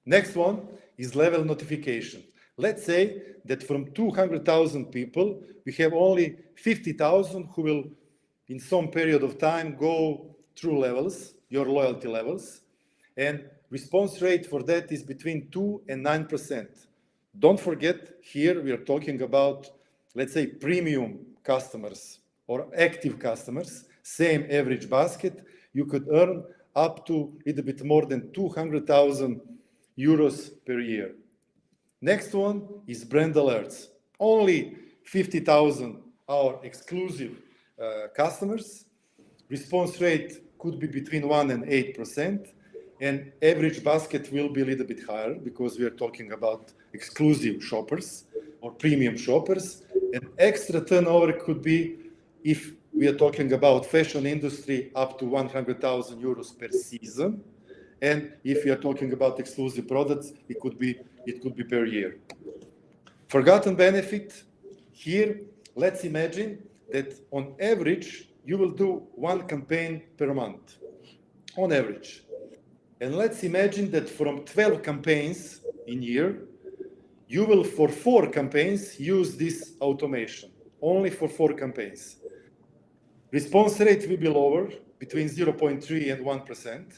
Next one is level notification. Let's say that from 200,000 people, we have only 50,000 who will, in some period of time, go through levels, your loyalty levels, and response rate for that is between 2 and 9%. Don't forget, here we are talking about, let's say, premium customers or active customers, same average basket, you could earn up to a little bit more than 200,000 euros per year. Next one is brand alerts. Only 50,000 are exclusive customers. Response rate could be between 1 and 8%, and average basket will be a little bit higher because we are talking about exclusive shoppers or premium shoppers. And extra turnover could be, if we are talking about fashion industry, up to 100,000 euros per season. And if we are talking about exclusive products, it could be per year. Forgotten benefit, here, let's imagine that on average, you will do 1 campaign per month, on average. And let's imagine that from 12 campaigns in year, you will, for 4 campaigns, use this automation, only for 4 campaigns. Response rate will be lower, between 0.3 and 1%.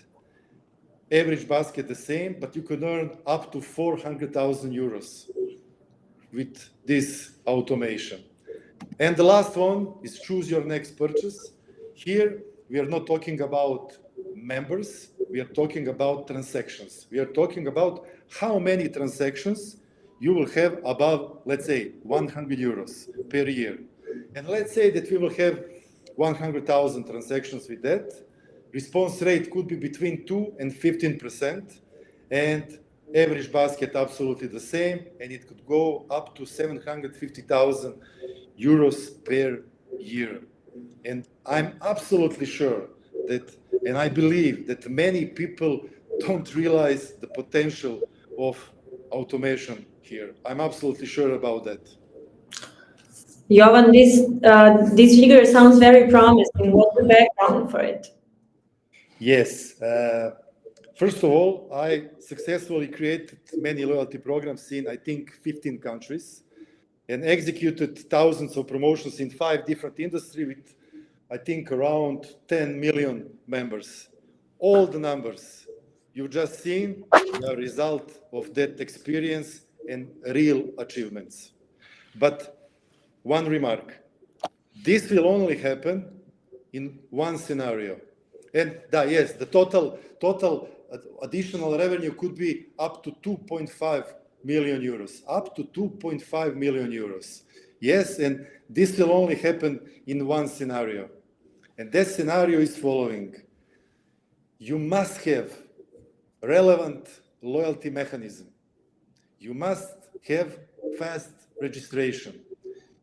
Average basket the same, but you could earn up to 400,000 euros with this automation. And the last one is choose your next purchase. Here, we are not talking about members, we are talking about transactions. We are talking about how many transactions you will have above, let's say, 100 euros per year. And let's say that we will have 100,000 transactions with that. Response rate could be between 2 and 15%, and average basket absolutely the same, and it could go up to 750,000 euros per year. And I'm absolutely sure that, and I believe that many people don't realize the potential of automation here. I'm absolutely sure about that. Jovan, this figure sounds very promising. What's the background for it? Yes. First of all, I successfully created many loyalty programs in, I think, 15 countries and executed thousands of promotions in 5 different industries with, I think, around 10 million members. All the numbers you've just seen are a result of that experience and real achievements. But one remark, this will only happen in one scenario. And yes, the total additional revenue could be up to 2.5 million euros, up to 2.5 million euros. Yes, and this will only happen in one scenario. And that scenario is following. You must have relevant loyalty mechanism. You must have fast registration.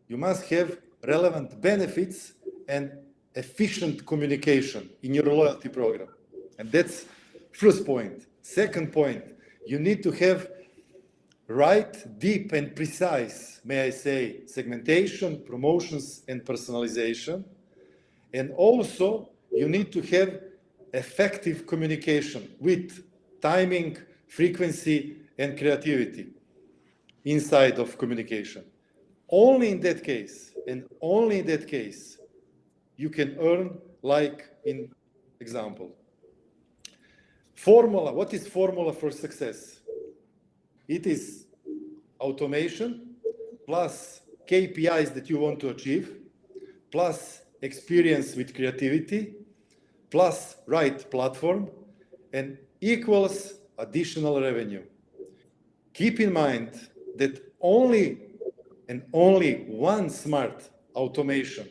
You must have relevant benefits and efficient communication in your loyalty program. And that's first point. Second point, you need to have right, deep, and precise, may I say, segmentation, promotions, and personalization. And also, you need to have effective communication with timing, frequency, and creativity inside of communication. Only in that case, and only in that case, you can earn, like in example. Formula, what is formula for success? It is automation plus KPIs that you want to achieve, plus experience with creativity, plus right platform, and equals additional revenue. Keep in mind that only and only one smart automation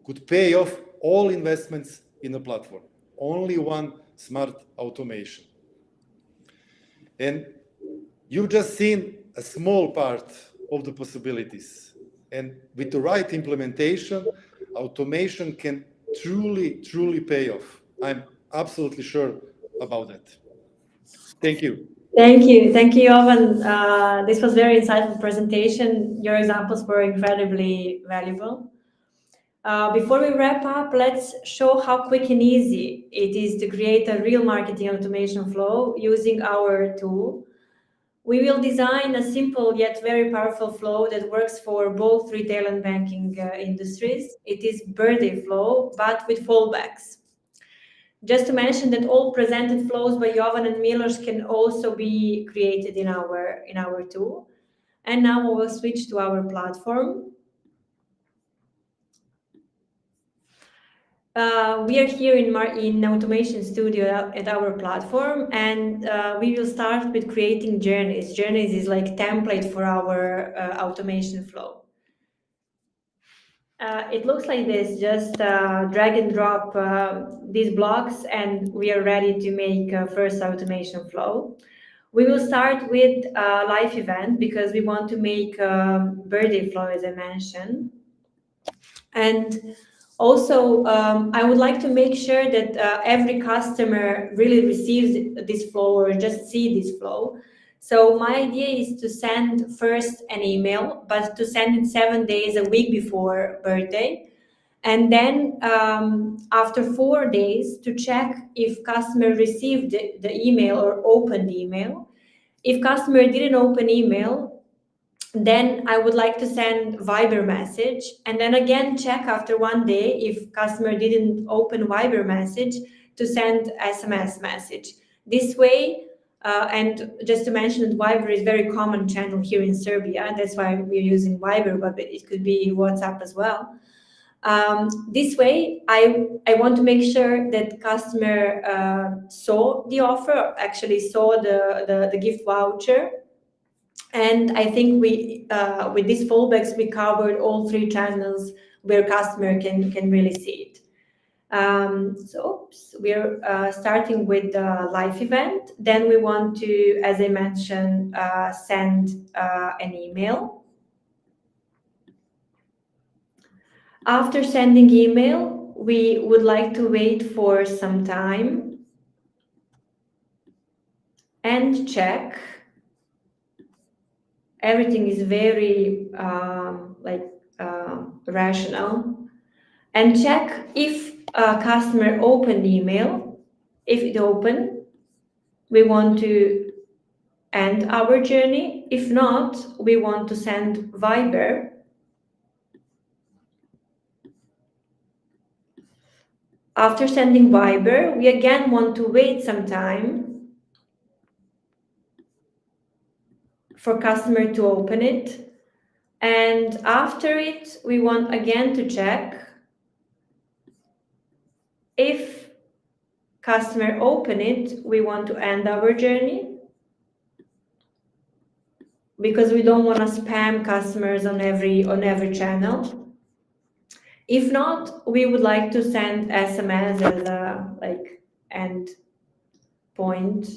could pay off all investments in the platform. Only one smart automation. And you've just seen a small part of the possibilities. And with the right implementation, automation can truly pay off. I'm absolutely sure about that. Thank you. Thank you, Jovan. This was very insightful presentation. Your examples were incredibly valuable. Before we wrap up, let's show how quick and easy it is to create a real marketing automation flow using our tool. We will design a simple yet very powerful flow that works for both retail and banking industries. It is birthday flow, but with fallbacks. Just to mention that all presented flows by Jovan and Milos can also be created in our tool. And now we will switch to our platform. We are here in Automation Studio at our platform, and we will start with creating journeys. Journeys is like template for our automation flow. It looks like this, just drag and drop these blocks and we are ready to make first automation flow. We will start with a live event because we want to make birthday flow, as I mentioned. And also, I would like to make sure that every customer really receives this flow or just see this flow. So my idea is to send first an email, but to send it 7 days, a week before birthday. And then after 4 days to check if customer received the email or opened the email. If customer didn't open email, then I would like to send Viber message, and then again check after 1 day if customer didn't open Viber message to send SMS message. This way, and just to mention that Viber is very common channel here in Serbia, that's why we're using Viber, but it could be WhatsApp as well. This way, I want to make sure that customer saw the offer, actually saw the gift voucher. And I think we, with these fallbacks, we covered all 3 channels where customer can really see it. So we're starting with the live event. Then we want to, as I mentioned, send an email. After sending email, we would like to wait for some time and check. Everything is very rational, and check if a customer opened the email. If it opened, we want to end our journey. If not, we want to send Viber. After sending Viber, we again want to wait some time for customer to open it. And after it, we want again to check if customer open it, we want to end our journey because we don't want to spam customers on every channel. If not, we would like to send SMS as a end point.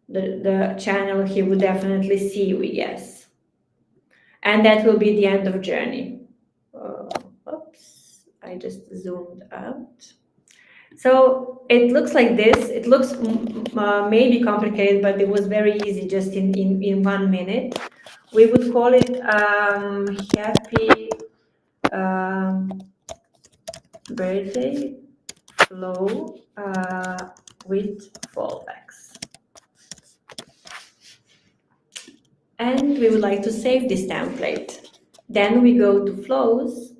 The channel he would definitely see with yes. And that will be the end of journey. Oops, I just zoomed out. So it looks like this. It looks maybe complicated, but it was very easy just in 1 minute. We would call it happy birthday flow with fallbacks. And we would like to save this template. Then we go to flows,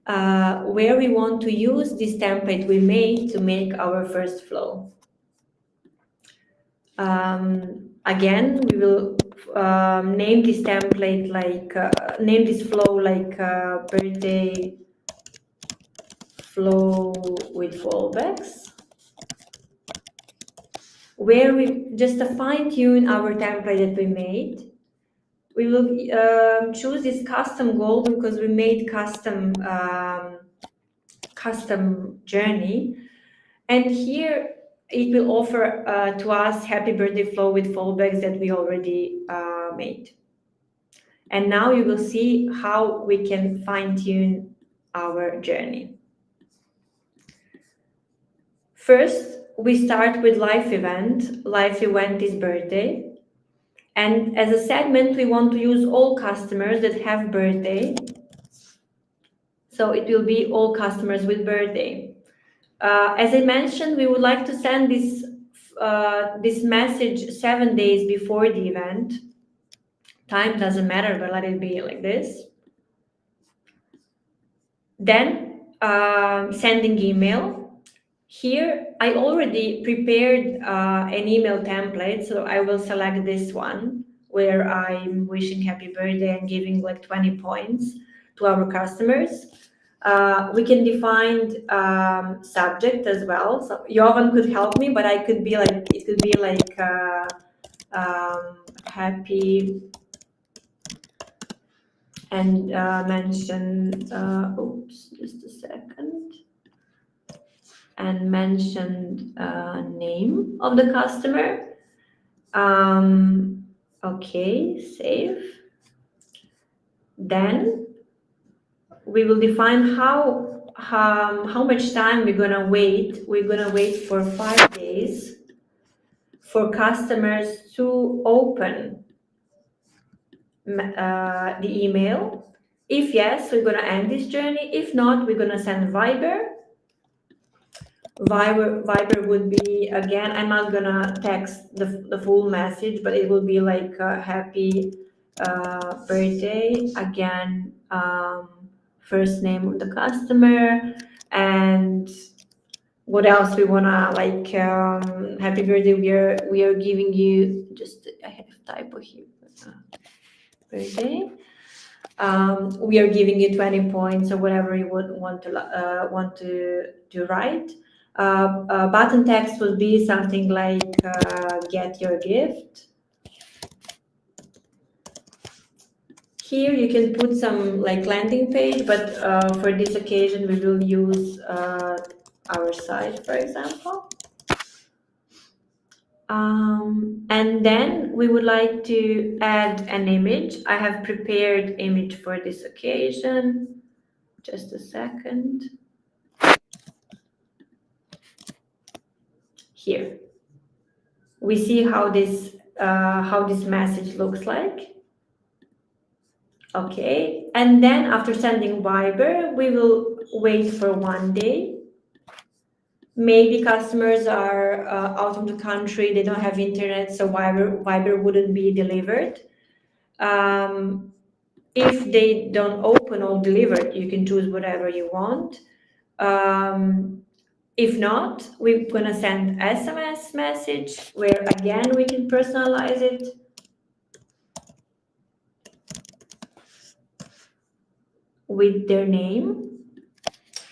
where we want to use this template we made to make our first flow. Again, we will name this template name this flow birthday flow with fallbacks, where we just fine-tune our template that we made. we will choose this custom goal because we made custom journey, and here it will offer to us happy birthday flow with fallbacks that we already made. And now you will see how we can fine-tune our journey. First, we start with life event. Life event is birthday. And as a segment, we want to use all customers that have birthday. So it will be all customers with birthday. As I mentioned, we would like to send this message 7 days before the event. Time doesn't matter, but let it be like this. Then sending email. Here, I already prepared an email template, so I will select this one where I'm wishing happy birthday and giving like 20 points to our customers. We can define subject as well. So Jovan could help me, but it could be like happy and mention. Oops, just a second. And mentioned name of the customer. Okay, save. Then we will define how much time we're gonna wait. We're gonna wait for 5 days for customers to open the email. If yes, we're gonna end this journey. If not, we're gonna send Viber. Viber would be, again, I'm not gonna text the full message, but it will be like happy birthday, again, first name of the customer, and what else we wanna, like happy birthday, we are giving you, just I have typo here, birthday. We are giving you 20 points or whatever you would want to write. Button text will be something like get your gift. Here you can put some like landing page, but for this occasion we will use our site, for example. And then we would like to add an image. I have prepared image for this occasion. Just a second. Here we see how this message looks like. Okay, and then after sending Viber, we will wait for 1 day. Maybe customers are out of the country, they don't have internet, so Viber wouldn't be delivered. If they don't open or deliver, you can choose whatever you want. If not, we're gonna send SMS message where again we can personalize it. With their name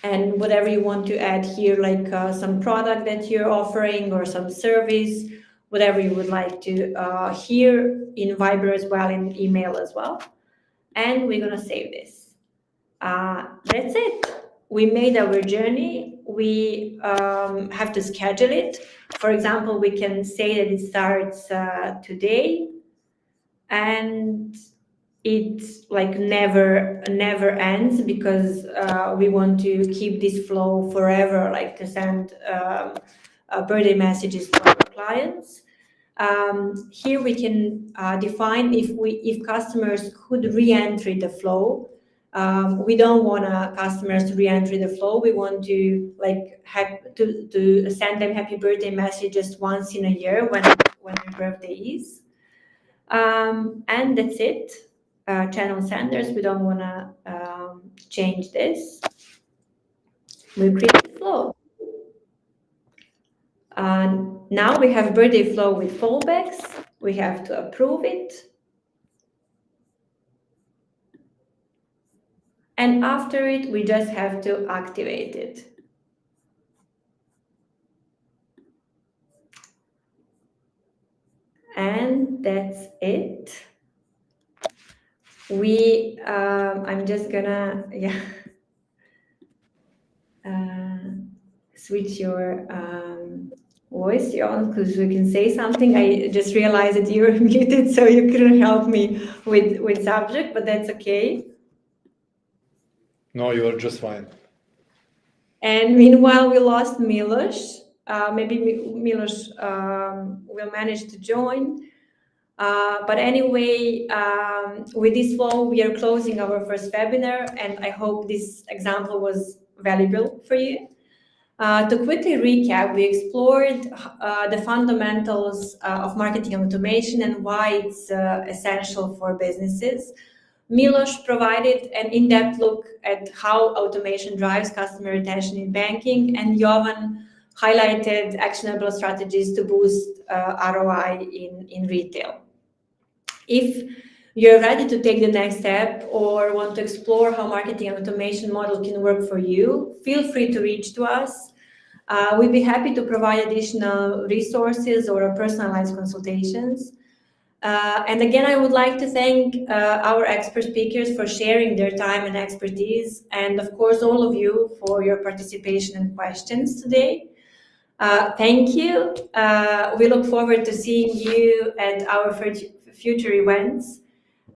and whatever you want to add here, like some product that you're offering or some service, whatever you would like to here in Viber as well, in email as well. And we're gonna save this. That's it. We made our journey. We have to schedule it. For example, we can say that it starts today, and it like never ends, because we want to keep this flow forever, like to send birthday messages to our clients. Here we can define if customers could re-enter the flow. We don't want customers to re-enter the flow. We want to like to send them happy birthday messages once in a year when their birthday is. And that's it. Channel senders, we don't want to change this. We create flow. Now we have birthday flow with fallbacks. We have to approve it. And after it, we just have to activate it. And that's it. I'm just gonna, switch your voice, Jon, because we can say something. I just realized that you were muted, so you couldn't help me with subject, but that's okay. No, you are just fine. And meanwhile, we lost Milos. Maybe Milos will manage to join. But anyway, with this flow, we are closing our first webinar, and I hope this example was valuable for you. To quickly recap, we explored the fundamentals of marketing automation and why it's essential for businesses. Milos provided an in-depth look at how automation drives customer retention in banking, and Jovan highlighted actionable strategies to boost ROI in retail. If you're ready to take the next step or want to explore how marketing automation model can work for you, feel free to reach to us. We'd be happy to provide additional resources or personalized consultations. And again, I would like to thank our expert speakers for sharing their time and expertise, and of course, all of you for your participation and questions today. Thank you. We look forward to seeing you at our future events.